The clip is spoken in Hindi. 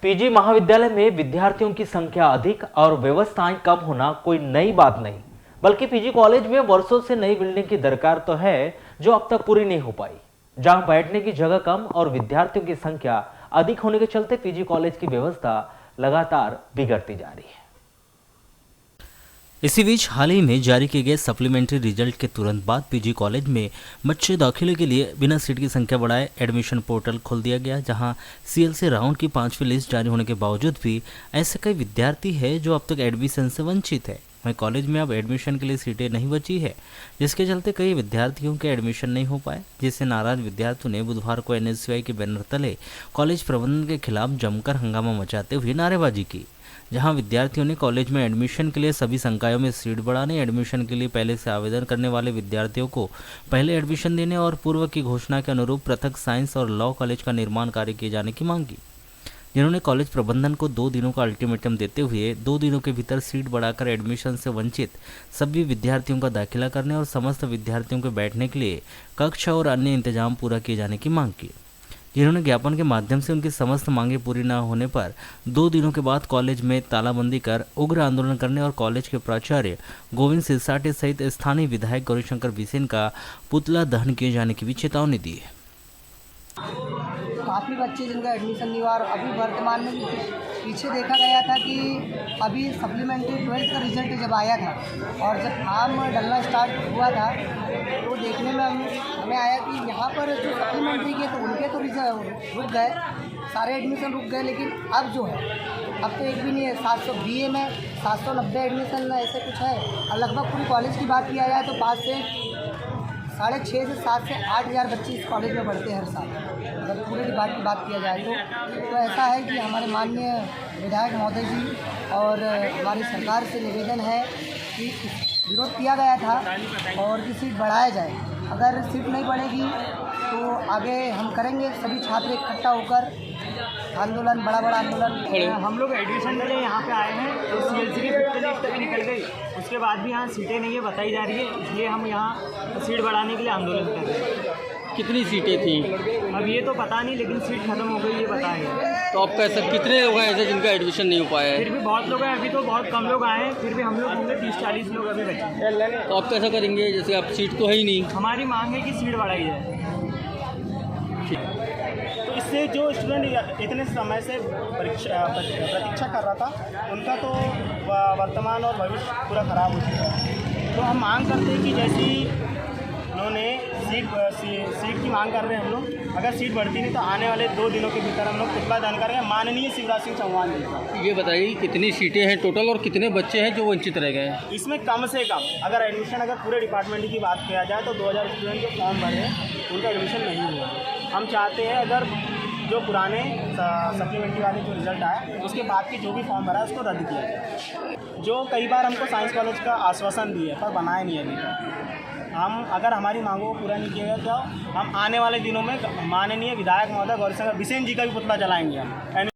पीजी महाविद्यालय में विद्यार्थियों की संख्या अधिक और व्यवस्थाएं कम होना कोई नई बात नहीं, बल्कि पीजी कॉलेज में वर्षों से नई बिल्डिंग की दरकार तो है जो अब तक पूरी नहीं हो पाई। जहां बैठने की जगह कम और विद्यार्थियों की संख्या अधिक होने के चलते पीजी कॉलेज की व्यवस्था लगातार बिगड़ती जा रही है। इसी बीच हाल ही में जारी किए गए सप्लीमेंट्री रिजल्ट के तुरंत बाद पीजी कॉलेज में बच्चे दाखिले के लिए बिना सीट की संख्या बढ़ाए एडमिशन पोर्टल खोल दिया गया, जहां सीएलसी राउंड की 5वीं लिस्ट जारी होने के बावजूद भी ऐसे कई विद्यार्थी हैं जो अब तक एडमिशन से वंचित है। वहीं कॉलेज में अब एडमिशन के लिए सीटें नहीं बची है, जिसके चलते कई विद्यार्थियों के एडमिशन नहीं हो पाए, जिससे नाराज विद्यार्थियों ने बुधवार को एनएसयूआई के बैनर तले कॉलेज प्रबंधन के खिलाफ जमकर हंगामा मचाते हुए नारेबाजी की। जहां विद्यार्थियों ने कॉलेज में एडमिशन के लिए सभी संकायों में सीट बढ़ाने, एडमिशन के लिए पहले से आवेदन करने वाले विद्यार्थियों को पहले एडमिशन देने और पूर्व की घोषणा के अनुरूप पृथक साइंस और लॉ कॉलेज का निर्माण कार्य किए जाने की मांग की, जिन्होंने कॉलेज प्रबंधन को 2 दिनों का अल्टीमेटम देते हुए 2 दिनों के भीतर सीट बढ़ाकर एडमिशन से वंचित सभी विद्यार्थियों का दाखिला करने और समस्त विद्यार्थियों के बैठने के लिए कक्ष और अन्य इंतजाम पूरा किए जाने की मांग की। जिन्होंने ज्ञापन के माध्यम से उनकी समस्त मांगें पूरी न होने पर 2 दिनों के बाद कॉलेज में तालाबंदी कर उग्र आंदोलन करने और कॉलेज के प्राचार्य गोविंद सिरसाटे सहित स्थानीय विधायक गौरीशंकर बिसेन का पुतला दहन किए जाने की भी चेतावनी दी है। काफ़ी बच्चे जिनका एडमिशन नहीं हुआ और अभी वर्तमान में पीछे देखा गया था कि अभी सप्लीमेंट्री 12th का रिजल्ट जब आया था और जब फॉर्म डलना स्टार्ट हुआ था तो देखने में हमें आया कि यहाँ पर जो सप्लीमेंट्री के तो उनके तो रिजल्ट रुक गए, सारे एडमिशन रुक गए, लेकिन अब जो है अब तो एक भी नहीं है। 700 BA में 790 एडमिशन ऐसे कुछ है और लगभग पूरी कॉलेज की बात किया जाए तो 5 से 6.5 से 7 से 8 हज़ार बच्चे इस कॉलेज में पढ़ते हैं हर साल। अगर पूरे डिपार्ट की बात किया जाए तो ऐसा है कि हमारे माननीय विधायक महोदय जी और हमारी सरकार से निवेदन है कि विरोध किया गया था और कि सीट बढ़ाया जाए। अगर सीट नहीं बढ़ेगी तो आगे हम करेंगे सभी छात्र इकट्ठा होकर आंदोलन, बड़ा आंदोलन। हम लोग एडमिशन के लिए यहाँ पे आए हैं तो सीएलसी की 50 लिस्ट अभी निकल गई, उसके बाद भी यहाँ सीटें नहीं है बताई जा रही है, इसलिए हम यहाँ सीट बढ़ाने के लिए आंदोलन कर रहे हैं। कितनी सीटें थी? अब ये तो पता नहीं, लेकिन सीट खत्म हो गई ये पता है। तो आप कैसे कितने लोग हैं ऐसे जिनका एडमिशन नहीं हो पाया है? फिर भी बहुत लोग हैं, अभी तो बहुत कम लोग आए हैं, फिर भी हम लोग होंगे 30-40 लोग अभी बचे। तो आप कैसा करेंगे, जैसे आप सीट तो है ही नहीं? हमारी मांग है कि सीट बढ़ाई जाए। तो इससे जो स्टूडेंट इतने समय से प्रतीक्षा कर रहा था उनका तो वर्तमान और भविष्य पूरा खराब हो चुका है। तो हम मांग करते हैं कि जैसी उन्होंने सीट की मांग कर रहे हैं हम लोग, अगर सीट बढ़ती नहीं तो आने वाले 2 दिनों के भीतर हम लोग पुतला दहन करेंगे माननीय शिवराज सिंह चौहान जी का। ये बताइए कितनी सीटें हैं टोटल और कितने बच्चे हैं जो वंचित रह गए हैं? इसमें कम से कम अगर एडमिशन अगर पूरे डिपार्टमेंट की बात किया जाए तो 2000 स्टूडेंट जो फॉर्म भरे हैं उनका एडमिशन नहीं हुआ। हम चाहते हैं अगर जो पुराने सप्लीमेंट्री वाले जो रिजल्ट आया उसके बाद की जो भी फॉर्म भरा है उसको रद्द किया जाए। जो कई बार हमको साइंस कॉलेज का आश्वासन दिए पर बनाया नहीं अभी तक। हम अगर हमारी मांगों को पूरा नहीं किया गया तो हम आने वाले दिनों में माननीय विधायक महोदय गौरीशंकर बिसेन जी का भी पुतला जलाएंगे हम।